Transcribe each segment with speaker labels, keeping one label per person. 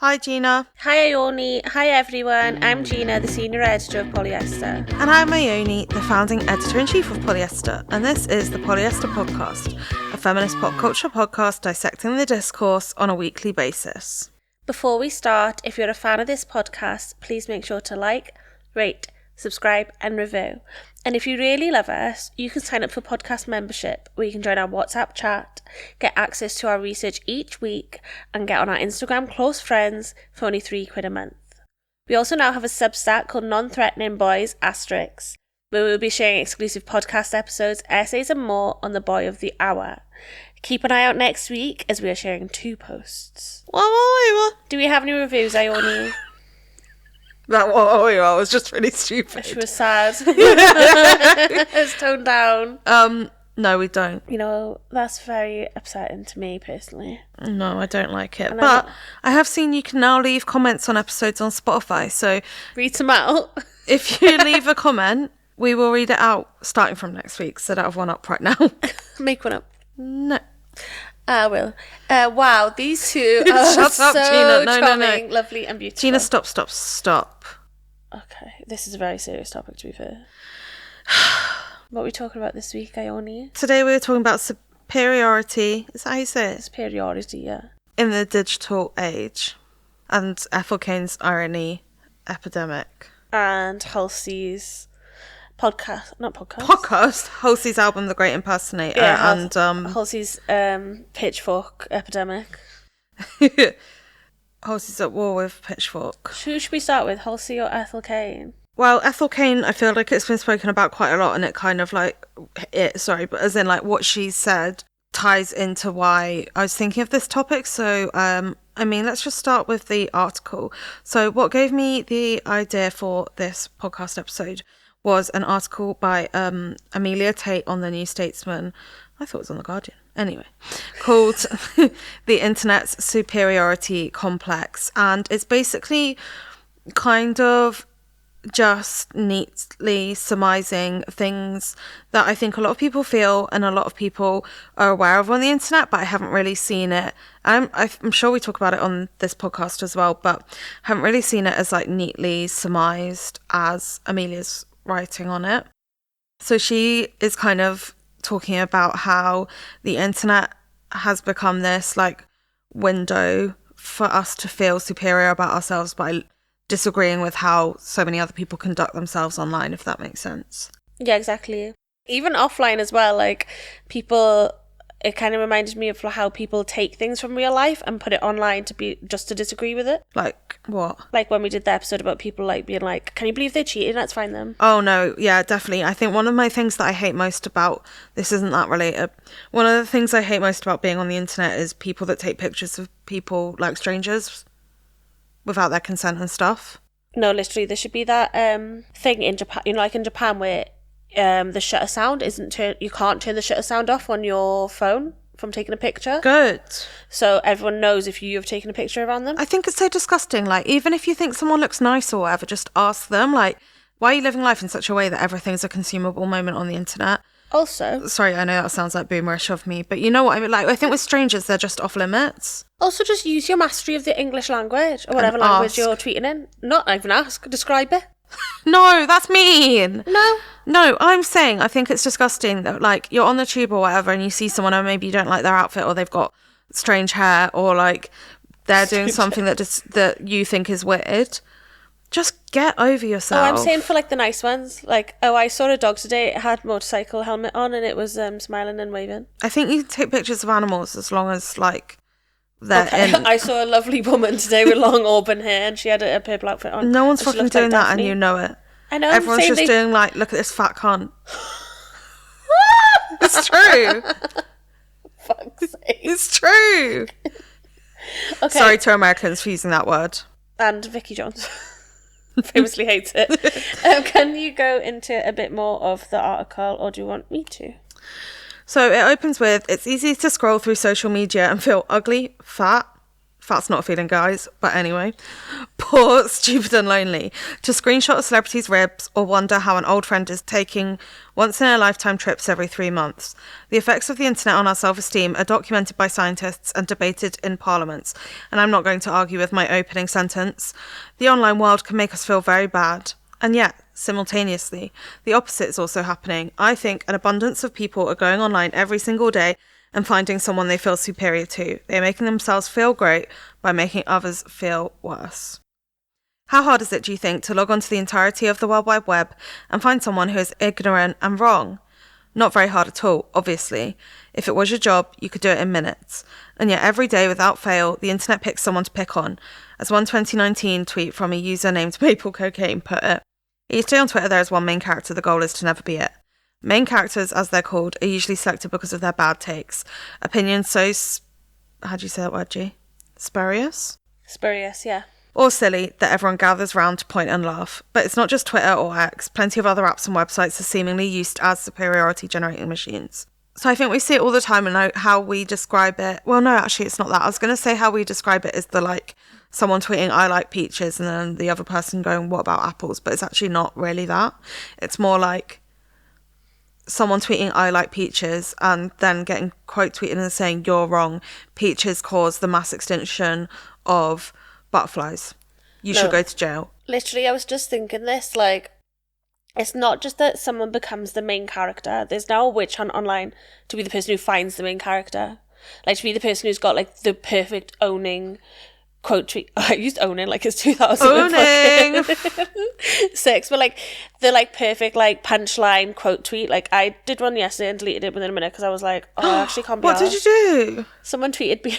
Speaker 1: Hi Gina.
Speaker 2: Hi Ione. Hi everyone. I'm Gina, the senior editor of Polyester.
Speaker 1: And I'm Ione, the founding editor-in-chief of Polyester, and this is the Polyester Podcast, a feminist pop culture podcast dissecting the discourse on a weekly basis.
Speaker 2: Before we start, if you're a fan of this podcast, please make sure to like, rate, subscribe and review. And if you really love us, you can sign up for podcast membership, where you can join our WhatsApp chat, get access to our research each week, and get on our Instagram close friends for only £3 a month. We also now have a Substack called Non-Threatening Boys Asterix, where we'll be sharing exclusive podcast episodes, essays and more on the boy of the hour. Keep an eye out next week as we are sharing 2 posts. Do we have any reviews, Ione?
Speaker 1: That was just really stupid.
Speaker 2: She was sad. It's toned down.
Speaker 1: No, we don't.
Speaker 2: You know, that's very upsetting to me personally.
Speaker 1: No, I don't like it. But I have seen you can now leave comments on episodes on Spotify, so
Speaker 2: read them out.
Speaker 1: If you leave a comment, we will read it out starting from next week, so I don't have one up right now.
Speaker 2: Make one up.
Speaker 1: No.
Speaker 2: I will. Wow, these two are
Speaker 1: Shut up,
Speaker 2: so
Speaker 1: Gina. No,
Speaker 2: charming, lovely and beautiful.
Speaker 1: Gina, stop.
Speaker 2: Okay, this is a very serious topic, to be fair. What are we talking about this week, Ione?
Speaker 1: Today we're talking about superiority. Is that how you say it?
Speaker 2: Superiority, yeah.
Speaker 1: In the digital age. And Ethel Cain's irony, Epidemic.
Speaker 2: And Halsey's
Speaker 1: Halsey's album The Great Impersonator, and
Speaker 2: Halsey's Pitchfork Epidemic.
Speaker 1: Halsey's at war with Pitchfork.
Speaker 2: Who should we start with, Halsey or Ethel Cain?
Speaker 1: Well, Ethel Cain, I feel like it's been spoken about quite a lot, and it kind of but as in like what she said ties into why I was thinking of this topic. So let's just start with the article. So what gave me the idea for this podcast episode was an article by Amelia Tate on the New Statesman. I thought it was on The Guardian. Anyway, called The Internet's Superiority Complex. And it's basically kind of just neatly surmising things that I think a lot of people feel and a lot of people are aware of on the internet, but I haven't really seen it. I'm sure we talk about it on this podcast as well, but haven't really seen it as like neatly surmised as Amelia's writing on it. So she is kind of talking about how the internet has become this like window for us to feel superior about ourselves by disagreeing with how so many other people conduct themselves online, if that makes sense.
Speaker 2: Yeah, exactly. Even offline as well, like it kind of reminded me of how people take things from real life and put it online to disagree with it.
Speaker 1: Like what? Like
Speaker 2: when we did the episode about people being like, can you believe they're cheating? Let's find them.
Speaker 1: Oh no, yeah, definitely. I think one of my things that I hate most about, this isn't that related, one of the things I hate most about being on the internet is people that take pictures of people like strangers without their consent and stuff.
Speaker 2: No, literally, there should be that thing in Japan, like in Japan where the shutter sound you can't turn the shutter sound off on your phone from taking a picture.
Speaker 1: Good.
Speaker 2: So everyone knows if you have taken a picture around them.
Speaker 1: I think it's so disgusting. Like, even if you think someone looks nice or whatever, just ask them, like, why are you living life in such a way that everything's a consumable moment on the internet?
Speaker 2: Also,
Speaker 1: sorry, I know that sounds like boomerish of me, but you know what I mean? Like, I think with strangers, they're just off limits.
Speaker 2: Also, just use your mastery of the English language or whatever language you're tweeting in. Not even ask, describe it.
Speaker 1: No, that's mean.
Speaker 2: No,
Speaker 1: I'm saying I think it's disgusting that like you're on the tube or whatever and you see someone and maybe you don't like their outfit or they've got strange hair or like they're doing something that you think is weird. Just get over yourself.
Speaker 2: Oh, I'm saying for like the nice ones. Like, I saw a dog today, it had a motorcycle helmet on and it was smiling and waving.
Speaker 1: I think you can take pictures of animals as long as like they're in...
Speaker 2: I saw a lovely woman today with long auburn hair and she had a purple outfit on.
Speaker 1: No one's fucking doing that and you know it.
Speaker 2: I know.
Speaker 1: Everyone's just doing like, look at this fat cunt. It's true.
Speaker 2: Fuck's sake.
Speaker 1: It's true.
Speaker 2: Okay.
Speaker 1: Sorry to Americans for using that word.
Speaker 2: And Vicky Jones famously hates it. Can you go into a bit more of the article or do you want me to?
Speaker 1: So it opens with, it's easy to scroll through social media and feel ugly, fat, That's not a feeling, guys. But anyway, poor, stupid and lonely. To screenshot a celebrity's ribs or wonder how an old friend is taking once-in-a-lifetime trips every 3 months. The effects of the internet on our self-esteem are documented by scientists and debated in parliaments. And I'm not going to argue with my opening sentence. The online world can make us feel very bad. And yet, simultaneously, the opposite is also happening. I think an abundance of people are going online every single day and finding someone they feel superior to. They're making themselves feel great by making others feel worse. How hard is it, do you think, to log onto the entirety of the World Wide Web and find someone who is ignorant and wrong? Not very hard at all, obviously. If it was your job, you could do it in minutes. And yet every day, without fail, the internet picks someone to pick on. As one 2019 tweet from a user named Maple Cocaine put it, each day on Twitter there is one main character, the goal is to never be it. Main characters, as they're called, are usually selected because of their bad takes. Opinions so... how do you say that word, G? Spurious?
Speaker 2: Spurious, yeah.
Speaker 1: Or silly that everyone gathers round to point and laugh. But it's not just Twitter or X. Plenty of other apps and websites are seemingly used as superiority generating machines. So I think we see it all the time and how we describe it. Well, no, actually, it's not that. I was going to say how we describe it is the, like, someone tweeting, I like peaches, and then the other person going, what about apples? But it's actually not really that. It's more like someone tweeting, I like peaches, and then getting quote tweeted and saying, you're wrong. Peaches cause the mass extinction of butterflies. You should go to jail.
Speaker 2: Literally, I was just thinking this, like, it's not just that someone becomes the main character. There's now a witch hunt online to be the person who finds the main character. Like, to be the person who's got, like, the perfect owning quote tweet. I used owning like it's 2006, but like the like perfect like punchline quote tweet. Like I did one yesterday and deleted it within a minute because I was like, oh, I actually can't be
Speaker 1: What did you do?
Speaker 2: Someone tweeted me.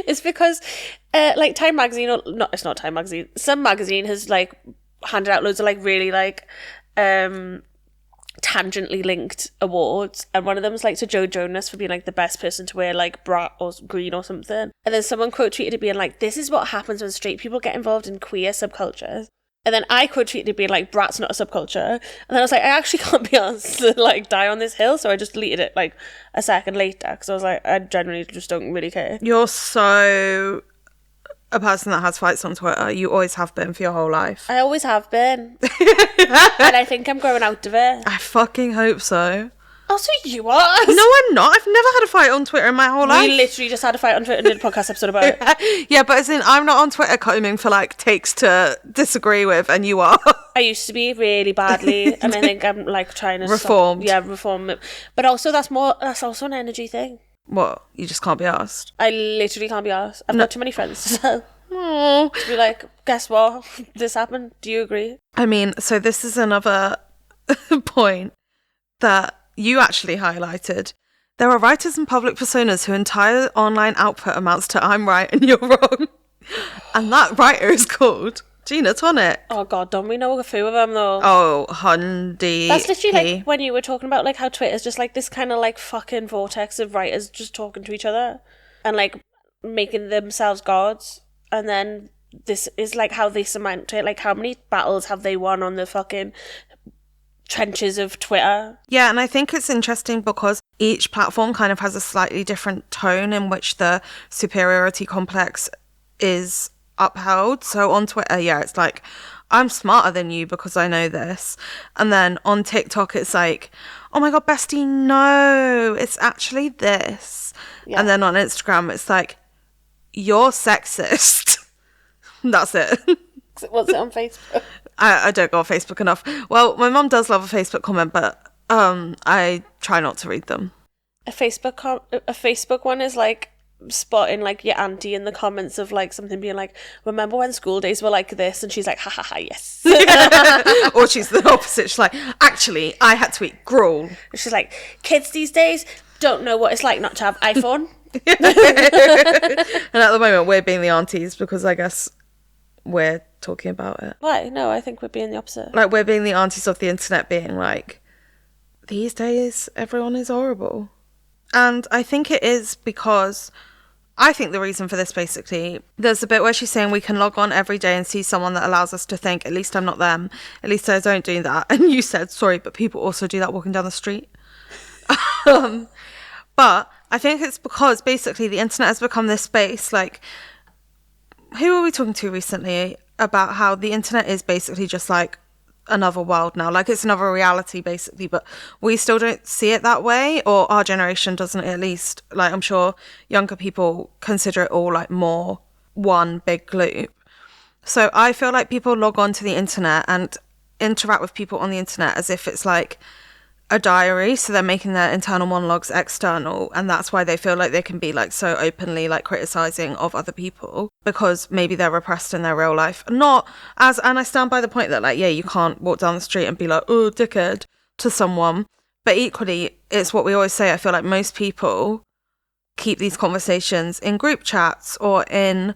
Speaker 2: It's because like Time Magazine, or not, it's not Time Magazine, some magazine has like handed out loads of like really like tangentially linked awards, and one of them was like to Joe Jonas for being like the best person to wear like bra or green or something, and then someone quote tweeted it being like, this is what happens when straight people get involved in queer subcultures. And then I quote tweeted it being like, brat's not a subculture. And then I was like, I actually can't be asked to like die on this hill, so I just deleted it like a second later because I was like, I genuinely just don't really care.
Speaker 1: You're so a person that has fights on Twitter. You always have been for your whole life.
Speaker 2: I always have been. And I think I'm growing out of it.
Speaker 1: I fucking hope so.
Speaker 2: Oh, so you are?
Speaker 1: No, I'm not. I've never had a fight on Twitter in my whole life.
Speaker 2: We literally just had a fight on Twitter and did a podcast episode about it.
Speaker 1: Yeah, but as in, I'm not on Twitter combing for like takes to disagree with, and you are.
Speaker 2: I used to be really badly, and I think I'm like trying to
Speaker 1: reform.
Speaker 2: Reform it. But also that's also an energy thing.
Speaker 1: What? You just can't be asked?
Speaker 2: I literally can't be asked. I've got too many friends to tell.
Speaker 1: Aww.
Speaker 2: To be like, guess what? This happened. Do you agree?
Speaker 1: I mean, so this is another point that you actually highlighted. There are writers and public personas whose entire online output amounts to I'm right and you're wrong. And that writer is called Gina Tonic.
Speaker 2: Oh God, don't we know a few of them though?
Speaker 1: Oh, Hundy.
Speaker 2: That's literally like when you were talking about like how Twitter's just like this kind of like fucking vortex of writers just talking to each other and like making themselves gods. And then this is like how they cement it. Like how many battles have they won on the fucking trenches of Twitter?
Speaker 1: Yeah, and I think it's interesting because each platform kind of has a slightly different tone in which the superiority complex is upheld. So on Twitter, yeah, it's like, I'm smarter than you because I know this. And then on TikTok, it's like, oh my God, bestie, no, it's actually this. Yeah. And then on Instagram, it's like, you're sexist. That's it.
Speaker 2: What's it on Facebook?
Speaker 1: I don't go on Facebook enough. Well, my mum does love a Facebook comment, but I try not to read them.
Speaker 2: A Facebook one is like spotting like your auntie in the comments of like something being like, remember when school days were like this? And she's like, ha ha ha, yes.
Speaker 1: Or she's the opposite. She's like, actually, I had to eat gruel.
Speaker 2: She's like, kids these days don't know what it's like not to have iPhone.
Speaker 1: And at the moment, we're being the aunties because I guess we're talking about it.
Speaker 2: Why? No, I think we're being the opposite.
Speaker 1: Like, we're being the aunties of the internet, being like, these days, everyone is horrible. And I think it is because I think the reason for this, basically, there's a bit where she's saying we can log on every day and see someone that allows us to think, at least I'm not them, at least I don't do that. And you said, sorry, but people also do that walking down the street. But I think it's because basically the internet has become this space. Like, who were we talking to recently about how the internet is basically just like another world now? Like, it's another reality basically, but we still don't see it that way, or our generation doesn't, at least. Like, I'm sure younger people consider it all like more one big loop. So I feel like people log on to the internet and interact with people on the internet as if it's like a diary, so they're making their internal monologues external, and that's why they feel like they can be like so openly like criticizing of other people, because maybe they're repressed in their real life. Not as, and I stand by the point that like, yeah, you can't walk down the street and be like, oh, dickhead to someone, but equally it's what we always say. I feel like most people keep these conversations in group chats or in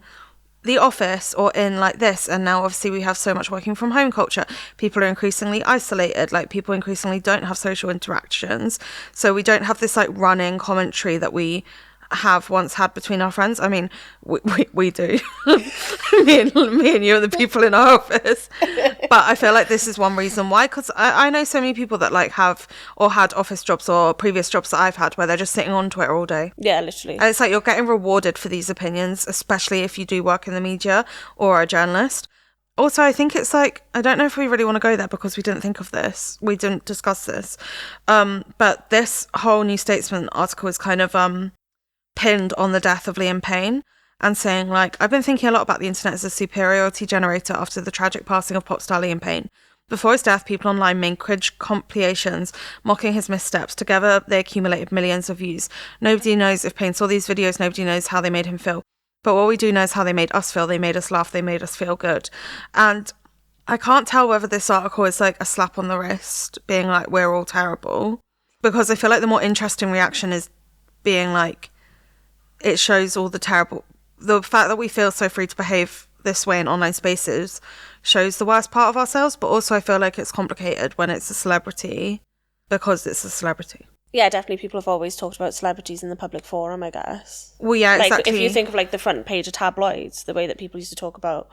Speaker 1: the office or in like this, and now obviously we have so much working from home culture. People are increasingly isolated, like people increasingly don't have social interactions, so we don't have this like running commentary that we have once had between our friends. I mean, we do. me and you are the people in our office. But I feel like this is one reason why, because I know so many people that like have or had office jobs or previous jobs that I've had where they're just sitting on Twitter all day.
Speaker 2: Yeah, literally.
Speaker 1: And it's like you're getting rewarded for these opinions, especially if you do work in the media or are a journalist. Also, I think it's like, I don't know if we really want to go there because we didn't think of this. We didn't discuss this. But this whole New Statesman article is kind of pinned on the death of Liam Payne and saying like, I've been thinking a lot about the internet as a superiority generator after the tragic passing of pop star Liam Payne. Before his death, people online made cringe compilations mocking his missteps. Together, they accumulated millions of views. Nobody knows if Payne saw these videos. Nobody knows how they made him feel. But what we do know is how they made us feel. They made us laugh. They made us feel good. And I can't tell whether this article is like a slap on the wrist, being like, we're all terrible. Because I feel like the more interesting reaction is being like, it shows all the fact that we feel so free to behave this way in online spaces shows the worst part of ourselves. But also I feel like it's complicated when it's a celebrity, because it's a celebrity.
Speaker 2: Yeah, definitely. People have always talked about celebrities in the public forum, I guess.
Speaker 1: Well, yeah,
Speaker 2: like,
Speaker 1: exactly.
Speaker 2: If you think of like the front page of tabloids, the way that people used to talk about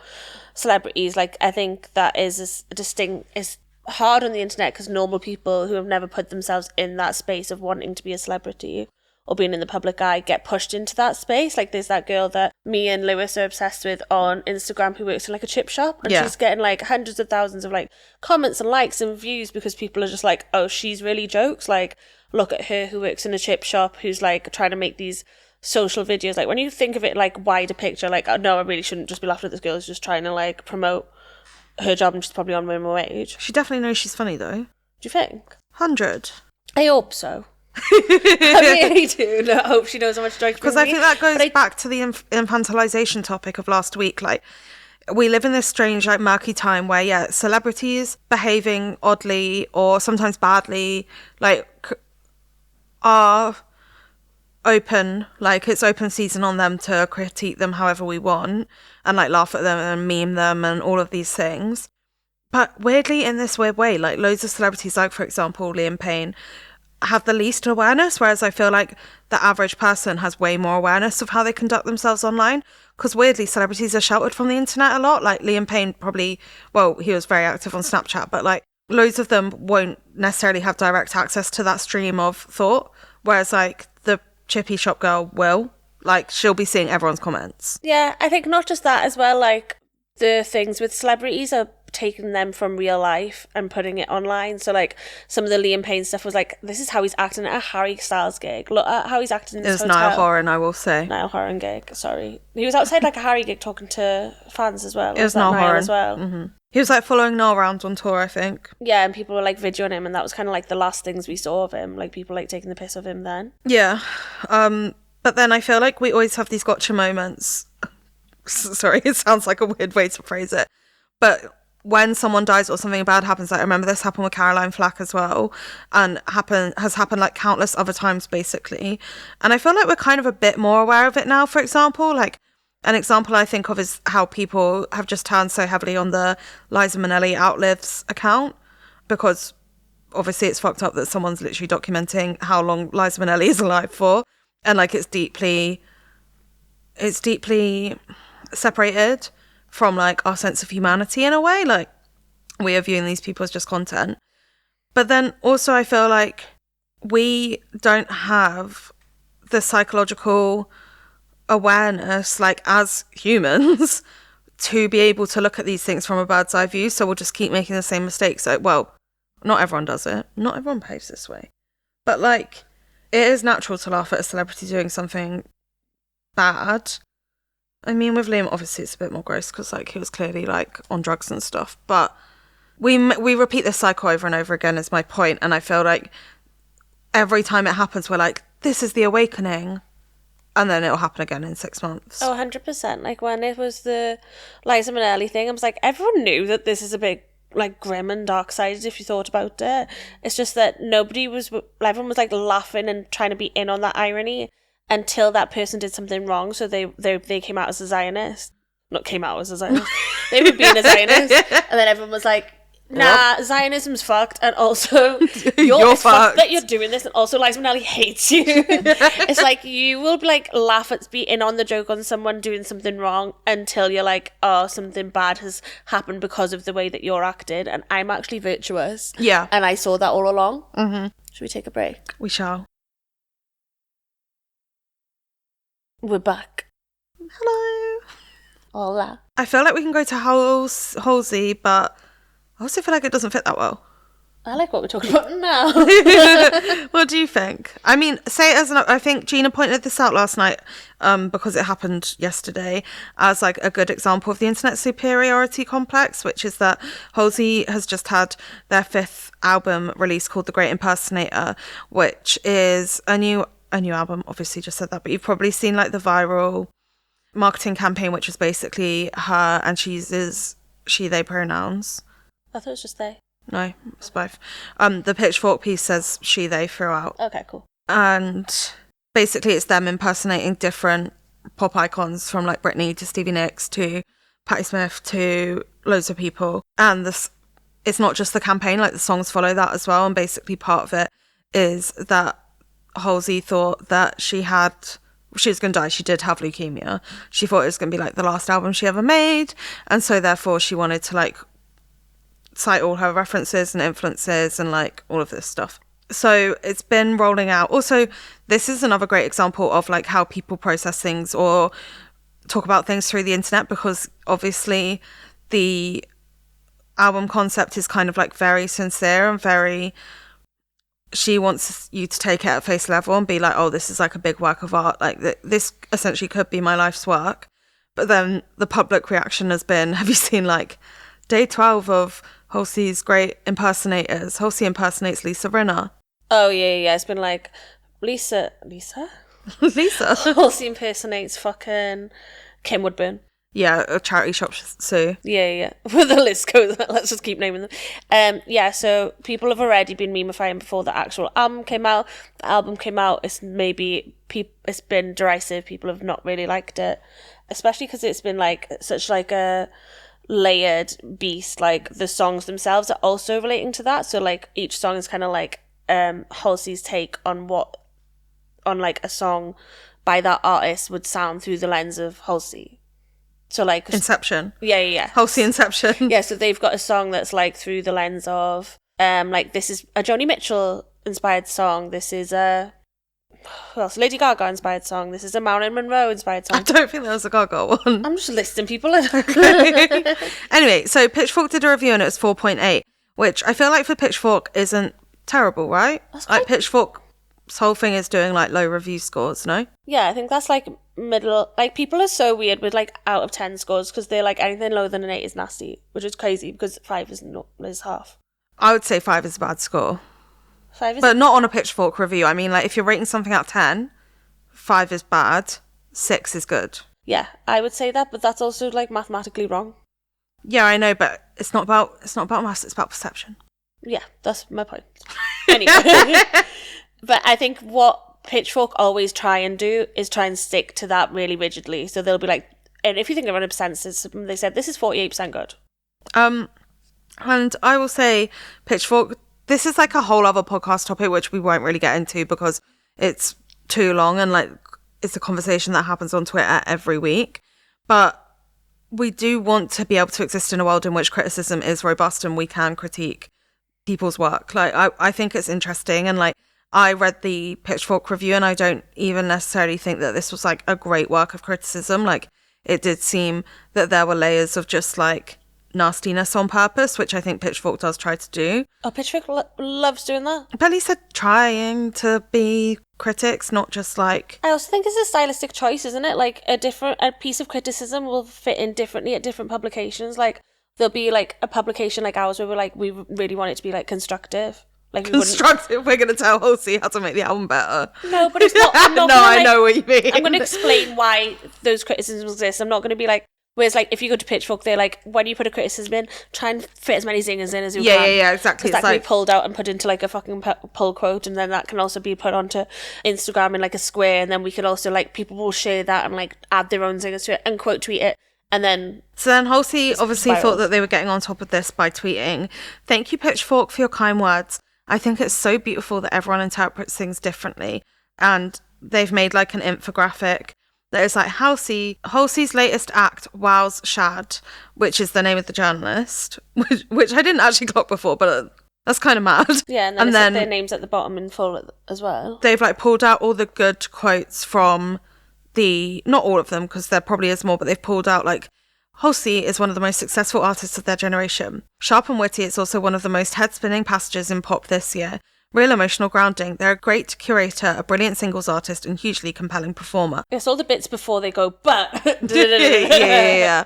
Speaker 2: celebrities, like I think that is is hard on the internet because normal people who have never put themselves in that space of wanting to be a celebrity or being in the public eye get pushed into that space. Like there's that girl that me and Lewis are obsessed with on Instagram who works in like a chip shop, and she's getting like hundreds of thousands of like comments and likes and views because people are just like, oh, she's really jokes. Like, look at her who works in a chip shop who's like trying to make these social videos. Like when you think of it like wider picture, like, oh no, I really shouldn't just be laughing at this girl who's just trying to like promote her job and she's probably on minimum wage.
Speaker 1: She definitely knows she's funny though.
Speaker 2: Do you think?
Speaker 1: 100.
Speaker 2: I hope so. I really do. No, I hope she knows how much joy.
Speaker 1: Because I think that goes back to the infantilization topic of last week. Like, we live in this strange, like, murky time where, yeah, celebrities behaving oddly or sometimes badly, like, are open. Like, it's open season on them to critique them however we want and, like, laugh at them and meme them and all of these things. But weirdly, in this weird way, like, loads of celebrities, like, for example, Liam Payne, have the least awareness, whereas I feel like the average person has way more awareness of how they conduct themselves online, because weirdly celebrities are sheltered from the internet a lot. Like Liam Payne probably, well, he was very active on Snapchat, but like loads of them won't necessarily have direct access to that stream of thought, whereas like the chippy shop girl will, like she'll be seeing everyone's comments.
Speaker 2: Yeah, I think not just that as well, like the things with celebrities are taking them from real life and putting it online. So like some of the Liam Payne stuff was like, this is how he's acting at a Harry Styles gig. Look at how he's acting in this hotel.
Speaker 1: It was Niall Horan, I will say.
Speaker 2: Niall Horan gig, sorry. He was outside like a Harry gig talking to fans as well.
Speaker 1: It was Niall Horan
Speaker 2: as well.
Speaker 1: Mm-hmm. He was like following Niall around on tour, I think.
Speaker 2: Yeah, and people were like videoing him, and that was kind of like the last things we saw of him. Like people like taking the piss of him then.
Speaker 1: Yeah. But then I feel like we always have these gotcha moments. Sorry, it sounds like a weird way to phrase it. But when someone dies or something bad happens, like I remember this happened with Caroline Flack as well, and has happened like countless other times basically. And I feel like we're kind of a bit more aware of it now. For example, like an example I think of is how people have just turned so heavily on the Liza Minnelli Outlives account, because obviously it's fucked up that someone's literally documenting how long Liza Minnelli is alive for, and like it's deeply separated from like our sense of humanity in a way. Like we are viewing these people as just content. But then also I feel like we don't have the psychological awareness, like, as humans, to be able to look at these things from a bird's eye view. So we'll just keep making the same mistakes. Like, well, not everyone does it. Not everyone behaves this way. But, like, it is natural to laugh at a celebrity doing something bad. I mean, with Liam, obviously it's a bit more gross because, like, he was clearly, like, on drugs and stuff. But we repeat this cycle over and over again is my point. And I feel like every time it happens, we're like, this is the awakening. And then it'll happen again in 6 months.
Speaker 2: Oh, 100%. Like, when it was the Liza Minnelli thing, I was like, everyone knew that this is a big, like, grim and dark-sided if you thought about it. It's just that everyone was, like, laughing and trying to be in on that irony until that person did something wrong. So they came out as a Zionist. Not came out as a Zionist. They were being a Zionist. And then everyone was like, nah, Zionism's fucked, and also you're fucked that you're doing this, and also Liza Minnelli hates you. It's like, you will like laugh at, be in on the joke on someone doing something wrong until you're like, oh, something bad has happened because of the way that you're acted, and I'm actually virtuous.
Speaker 1: Yeah.
Speaker 2: And I saw that all along. Mm-hmm. Should we take a break?
Speaker 1: We shall.
Speaker 2: We're back.
Speaker 1: Hello.
Speaker 2: Hola.
Speaker 1: I feel like we can go to Halsey, but I also feel like it doesn't fit that well.
Speaker 2: I like what we're talking about now.
Speaker 1: What do you think? I mean, say it as I think Gina pointed this out last night, because it happened yesterday, as like a good example of the internet superiority complex, which is that Halsey has just had their 5th album release called The Great Impersonator, which is a new album. Obviously, just said that, but you've probably seen like the viral marketing campaign, which is basically her, and she uses she/they pronouns.
Speaker 2: I thought it was just they.
Speaker 1: No, it's both. The Pitchfork piece says she/they throughout.
Speaker 2: Okay, cool. And
Speaker 1: basically it's them impersonating different pop icons, from like Britney to Stevie Nicks to Patti Smith to loads of people. And it's not just the campaign, like the songs follow that as well. And basically part of it is that Halsey thought that she was going to die. She did have leukemia. She thought it was going to be like the last album she ever made. And so therefore she wanted to like cite all her references and influences and like all of this stuff. So it's been rolling out. Also, this is another great example of like how people process things or talk about things through the internet, because obviously the album concept is kind of like very sincere and very, she wants you to take it at face level and be like, oh, this is like a big work of art, like this essentially could be my life's work. But then the public reaction has been, have you seen like day 12 of Halsey's Great Impersonators? Halsey impersonates Lisa Rinna.
Speaker 2: Oh yeah, it's been like Lisa Halsey impersonates fucking Kim Woodburn.
Speaker 1: Yeah, a charity shop Sue.
Speaker 2: Yeah. With the list goes, let's just keep naming them. Yeah, so people have already been memifying before the actual album came out. The album came out, it's been derisive. People have not really liked it, especially because it's been like such like a layered beast. Like the songs themselves are also relating to that. So like each song is kind of like Halsey's take on like a song by that artist would sound through the lens of Halsey. So like
Speaker 1: Inception.
Speaker 2: Yeah.
Speaker 1: Halsey Inception.
Speaker 2: Yeah, so they've got a song that's like through the lens of like this is a Joni Mitchell inspired song. This is a who else? Lady Gaga inspired song. This is a Marilyn Monroe inspired song.
Speaker 1: I don't think there was a Gaga one.
Speaker 2: I'm just listing people.
Speaker 1: Anyway, so Pitchfork did a review and it was 4.8, which I feel like for Pitchfork isn't terrible, right? Like Pitchfork's whole thing is doing like low review scores, no?
Speaker 2: Yeah, I think that's like middle. Like people are so weird with like out of 10 scores because they're like anything lower than an 8 is nasty, which is crazy because 5 is half.
Speaker 1: I would say 5 is a bad score.
Speaker 2: 5 is,
Speaker 1: but not on a Pitchfork review. I mean, like if you're rating something out of 10, 5 is bad, 6 is good.
Speaker 2: Yeah, I would say that, but that's also like mathematically wrong.
Speaker 1: Yeah, I know, but it's not about maths, it's about perception.
Speaker 2: Yeah, that's my point. Anyway. But I think what Pitchfork always try and do is try and stick to that really rigidly. So they'll be like, and if you think of 100%, they said this is 48% good.
Speaker 1: And I will say Pitchfork, this is like a whole other podcast topic which we won't really get into because it's too long and like it's a conversation that happens on Twitter every week. But we do want to be able to exist in a world in which criticism is robust and we can critique people's work. Like I think it's interesting, and like I read the Pitchfork review and I don't even necessarily think that this was like a great work of criticism. Like, it did seem that there were layers of just like nastiness on purpose, which I think Pitchfork does try to do.
Speaker 2: Oh, Pitchfork loves doing that.
Speaker 1: Belly said trying to be critics, not just like...
Speaker 2: I also think it's a stylistic choice, isn't it? Like, a piece of criticism will fit in differently at different publications. Like, there'll be like a publication like ours where we're like, we really want it to be like constructive. Like,
Speaker 1: constructive. We're going to tell Halsey how to make the album better.
Speaker 2: No, but it's not. I'm not
Speaker 1: No,
Speaker 2: gonna,
Speaker 1: I know what you mean.
Speaker 2: I'm going to explain why those criticisms exist. I'm not going to be like, whereas like if you go to Pitchfork, they're like, when you put a criticism in, try and fit as many zingers in as you can.
Speaker 1: Yeah, exactly.
Speaker 2: Because that
Speaker 1: like...
Speaker 2: can be pulled out and put into like a fucking pull quote, and then that can also be put onto Instagram in like a square, and then we can also like, people will share that and like add their own zingers to it and quote tweet it. And then...
Speaker 1: So then Halsey obviously thought that they were getting on top of this by tweeting, "Thank you, Pitchfork, for your kind words. I think it's so beautiful that everyone interprets things differently." And they've made like an infographic that is like Halsey's latest act wows Shad, which is the name of the journalist, which I didn't actually clock before, but that's kind of mad.
Speaker 2: Yeah, and then their names at the bottom in full as well.
Speaker 1: They've like pulled out all the good quotes from not all of them, because there probably is more, but they've pulled out like, "Halsey is one of the most successful artists of their generation. Sharp and witty, it's also one of the most head-spinning passages in pop this year. Real emotional grounding. They're a great curator, a brilliant singles artist, and hugely compelling performer."
Speaker 2: It's all the bits before they go, but...
Speaker 1: yeah.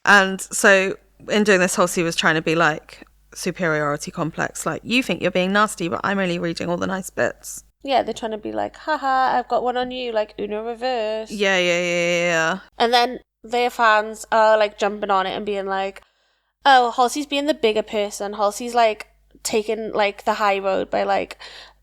Speaker 1: And so in doing this, Halsey was trying to be like superiority complex. Like, you think you're being nasty, but I'm only reading all the nice bits.
Speaker 2: Yeah, they're trying to be like, haha, I've got one on you, like Uno reverse.
Speaker 1: Yeah.
Speaker 2: And then their fans are like jumping on it and being like, oh, Halsey's being the bigger person. Halsey's like taking like the high road by like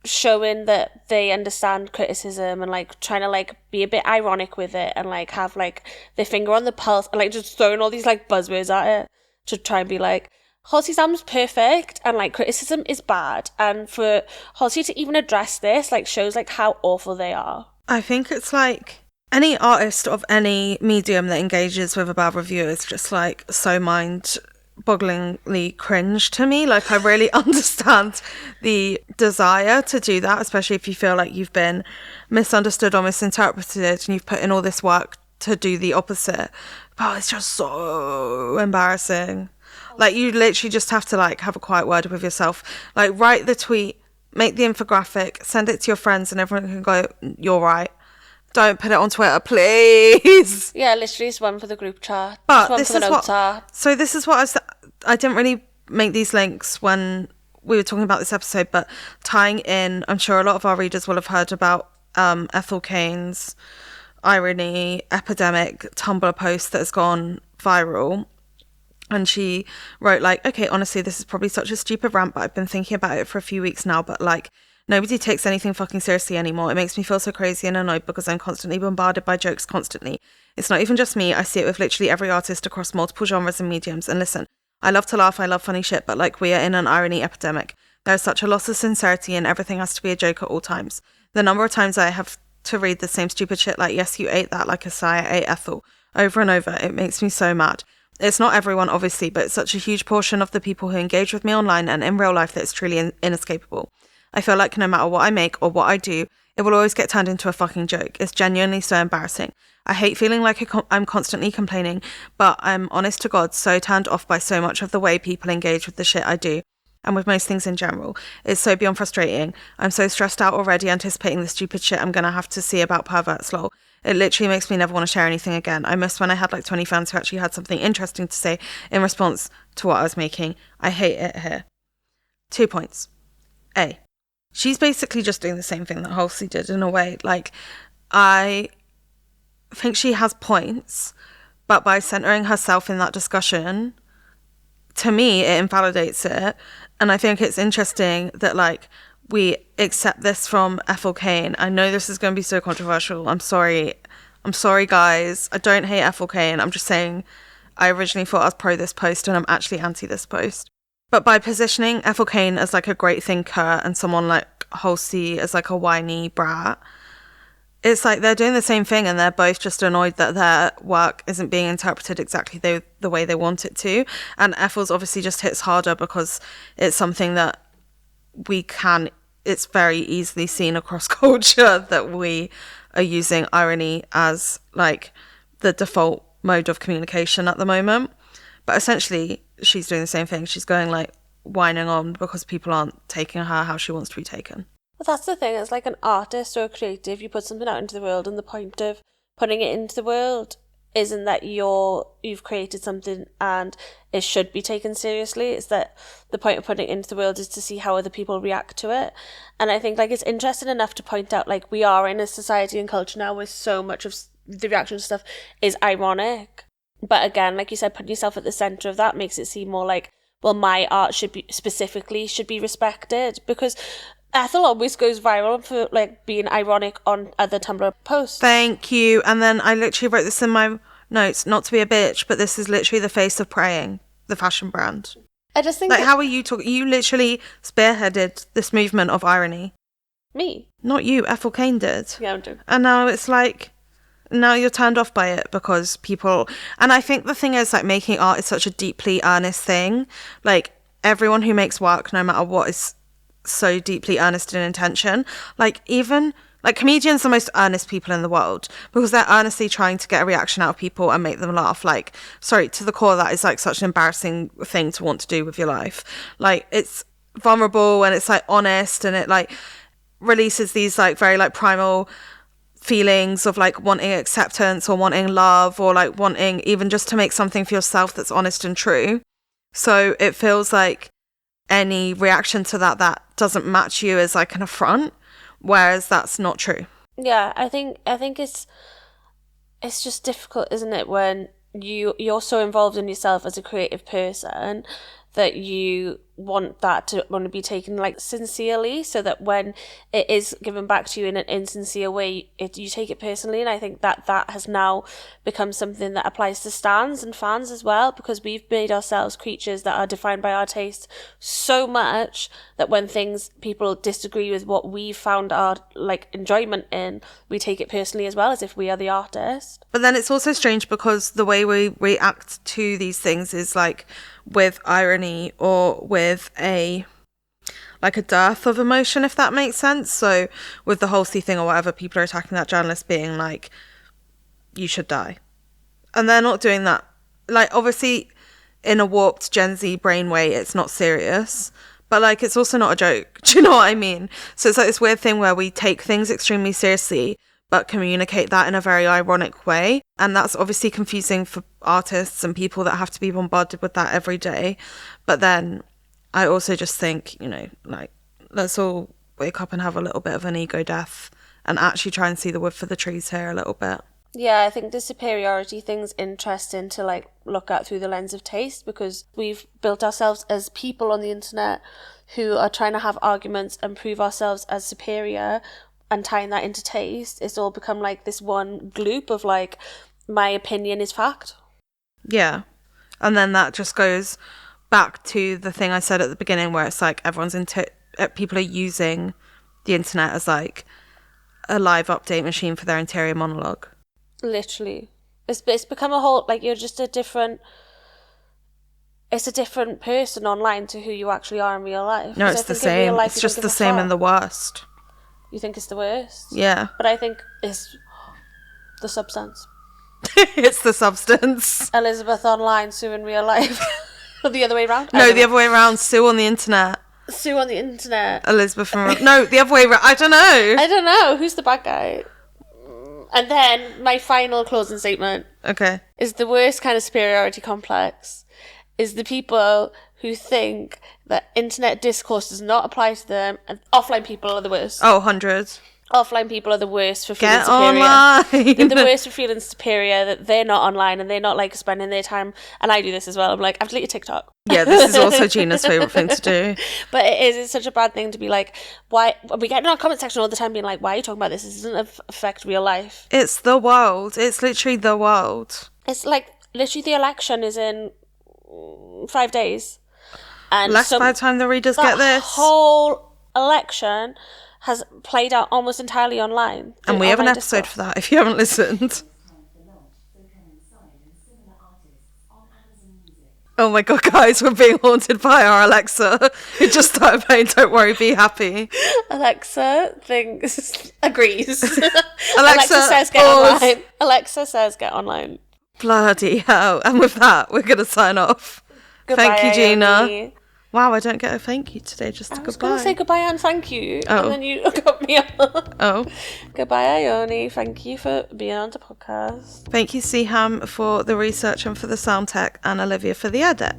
Speaker 2: showing that they understand criticism and like trying to like be a bit ironic with it and like have like their finger on the pulse and like just throwing all these like buzzwords at it to try and be like, Halsey's album's perfect and like criticism is bad. And for Halsey to even address this like shows like how awful they are.
Speaker 1: I think it's like any artist of any medium that engages with a bad review is just like so mind-bogglingly cringe to me. Like, I really understand the desire to do that, especially if you feel like you've been misunderstood or misinterpreted and you've put in all this work to do the opposite. But it's just so embarrassing. Like, you literally just have to like have a quiet word with yourself. Like, write the tweet, make the infographic, send it to your friends, and everyone can go, "You're right." Don't put it on Twitter, please.
Speaker 2: Yeah, literally it's one for the group chat.
Speaker 1: But
Speaker 2: one
Speaker 1: this
Speaker 2: for the
Speaker 1: is
Speaker 2: notes
Speaker 1: what.
Speaker 2: app.
Speaker 1: So this is what I didn't really make these links when we were talking about this episode, but tying in, I'm sure a lot of our readers will have heard about Ethel Cain's Irony Epidemic Tumblr post that has gone viral. And she wrote like, "Okay, honestly, this is probably such a stupid rant, but I've been thinking about it for a few weeks now, but like, nobody takes anything fucking seriously anymore. It makes me feel so crazy and annoyed because I'm constantly bombarded by jokes constantly. It's not even just me. I see it with literally every artist across multiple genres and mediums. And listen, I love to laugh. I love funny shit, but like, we are in an irony epidemic. There's such a loss of sincerity and everything has to be a joke at all times. The number of times I have to read the same stupid shit like, yes, you ate that, like Asaya ate Ethel, over and over. It makes me so mad. It's not everyone, obviously, but it's such a huge portion of the people who engage with me online and in real life that it's truly inescapable. I feel like no matter what I make or what I do, it will always get turned into a fucking joke. It's genuinely so embarrassing. I hate feeling like I'm constantly complaining, but I'm honest to God so turned off by so much of the way people engage with the shit I do, and with most things in general. It's so beyond frustrating. I'm so stressed out already anticipating the stupid shit I'm gonna have to see about perverts, lol. It literally makes me never want to share anything again. I missed when I had like 20 fans who actually had something interesting to say in response to what I was making. I hate it here." 2 points. A. She's basically just doing the same thing that Halsey did in a way. Like, I think she has points, but by centering herself in that discussion, to me, it invalidates it. And I think it's interesting that, like, we accept this from Ethel Cain. I know this is going to be so controversial. I'm sorry, guys. I don't hate Ethel Cain. I'm just saying I originally thought I was pro this post and I'm actually anti this post. But by positioning Ethel Cain as like a great thinker and someone like Halsey as like a whiny brat, it's like they're doing the same thing and they're both just annoyed that their work isn't being interpreted exactly the way they want it to. And Ethel's obviously just hits harder because it's something that we can it's very easily seen across culture that we are using irony as like the default mode of communication at the moment. But essentially, she's doing the same thing. She's going like whining on because people aren't taking her how she wants to be taken.
Speaker 2: But that's the thing, as like an artist or a creative, you put something out into the world, and the point of putting it into the world isn't that you've created something and it should be taken seriously. It's that the point of putting it into the world is to see how other people react to it. And I think like it's interesting enough to point out like we are in a society and culture now where so much of the reaction to stuff is ironic. But again, like you said, putting yourself at the centre of that makes it seem more like, well, my art should be respected, because Ethel always goes viral for like being ironic on other Tumblr posts.
Speaker 1: Thank you. And then I literally wrote this in my notes, not to be a bitch, but this is literally the face of praying, the fashion brand.
Speaker 2: I just think
Speaker 1: like, how are you talking? You literally spearheaded this movement of irony.
Speaker 2: Me?
Speaker 1: Not you, Ethel Kane did.
Speaker 2: Yeah, I'm doing.
Speaker 1: And now it's like, now you're turned off by it because people, and I think the thing is like making art is such a deeply earnest thing. Like everyone who makes work, no matter what, is so deeply earnest in intention. Like even like comedians are the most earnest people in the world because they're earnestly trying to get a reaction out of people and make them laugh. Like, sorry, to the core, that is like such an embarrassing thing to want to do with your life. Like it's vulnerable and it's like honest, and it like releases these like very like primal feelings of like wanting acceptance or wanting love or like wanting even just to make something for yourself that's honest and true. So it feels like any reaction to that doesn't match you as like an affront, whereas that's not true.
Speaker 2: Yeah, I think it's just difficult, isn't it, when you're so involved in yourself as a creative person that you want to be taken like sincerely, so that when it is given back to you in an insincere way, you take it personally. And I think that has now become something that applies to stans and fans as well, because we've made ourselves creatures that are defined by our taste so much that when people disagree with what we found our like enjoyment in, we take it personally as well, as if we are the artist.
Speaker 1: But then it's also strange because the way we react to these things is like with irony or with a dearth of emotion, if that makes sense. So with the Halsey thing or whatever, people are attacking that journalist being like, you should die. And they're not doing that. Like, obviously, in a warped Gen Z brain way, it's not serious. But, like, it's also not a joke. Do you know what I mean? So it's like this weird thing where we take things extremely seriously, but communicate that in a very ironic way. And that's obviously confusing for artists and people that have to be bombarded with that every day. But then I also just think, you know, like, let's all wake up and have a little bit of an ego death and actually try and see the wood for the trees here a little bit.
Speaker 2: Yeah, I think the superiority thing's interesting to like look at through the lens of taste, because we've built ourselves as people on the internet who are trying to have arguments and prove ourselves as superior, and tying that into taste. It's all become like this one gloop of like, my opinion is fact.
Speaker 1: Yeah. And then that just goes back to the thing I said at the beginning, where it's like people are using the internet as like a live update machine for their interior monologue. Literally.
Speaker 2: It's become a whole, like, you're just a different person online to who you actually are in real life.
Speaker 1: No, it's the same. It's just the same and the worst.
Speaker 2: You think it's the worst?
Speaker 1: Yeah.
Speaker 2: But I think it's the substance.
Speaker 1: It's the substance.
Speaker 2: Elizabeth online, Sue in real life. Or the other way around?
Speaker 1: No, the other way around. Sue on the internet.
Speaker 2: Sue on the internet.
Speaker 1: Elizabeth from... No, the other way around. I don't know.
Speaker 2: Who's the bad guy? And then my final closing statement.
Speaker 1: Okay.
Speaker 2: Is the worst kind of superiority complex is the people who think that internet discourse does not apply to them, and offline people are the worst.
Speaker 1: Oh, 100.
Speaker 2: Offline people are the worst for feeling
Speaker 1: Get
Speaker 2: superior.
Speaker 1: Online.
Speaker 2: They're the worst for feeling superior, that they're not online and they're not like spending their time. And I do this as well. I'm like, I've deleted TikTok.
Speaker 1: Yeah, this is also Gina's favourite thing to do.
Speaker 2: But it's such a bad thing to be like, why? We get in our comment section all the time being like, why are you talking about this? This doesn't affect real life.
Speaker 1: It's the world. It's literally the world.
Speaker 2: It's like, literally the election is in 5 days. And
Speaker 1: less by the time the readers get this.
Speaker 2: The whole election has played out almost entirely online.
Speaker 1: And we have an episode for that if you haven't listened. Oh my god, guys, we're being haunted by our Alexa. It just started playing Don't Worry, Be Happy.
Speaker 2: Alexa agrees.
Speaker 1: Alexa
Speaker 2: says get online. Alexa says get online.
Speaker 1: Bloody hell. And with that, we're going to sign off.
Speaker 2: Goodbye,
Speaker 1: thank you, Gina.
Speaker 2: Ione.
Speaker 1: Wow, I don't get a thank you today, just a
Speaker 2: I was
Speaker 1: goodbye.
Speaker 2: going to say goodbye and thank you.
Speaker 1: Oh.
Speaker 2: And then you got me on.
Speaker 1: Oh.
Speaker 2: Goodbye, Ione. Thank you for being on the podcast.
Speaker 1: Thank you, Siham, for the research and for the sound tech, and Olivia for the edit.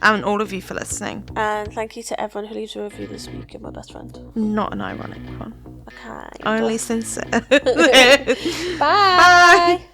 Speaker 1: And all of you for listening.
Speaker 2: And thank you to everyone who leaves a review this week. You're my best friend.
Speaker 1: Not an ironic one.
Speaker 2: Okay.
Speaker 1: Only sincere.
Speaker 2: Bye.
Speaker 1: Bye.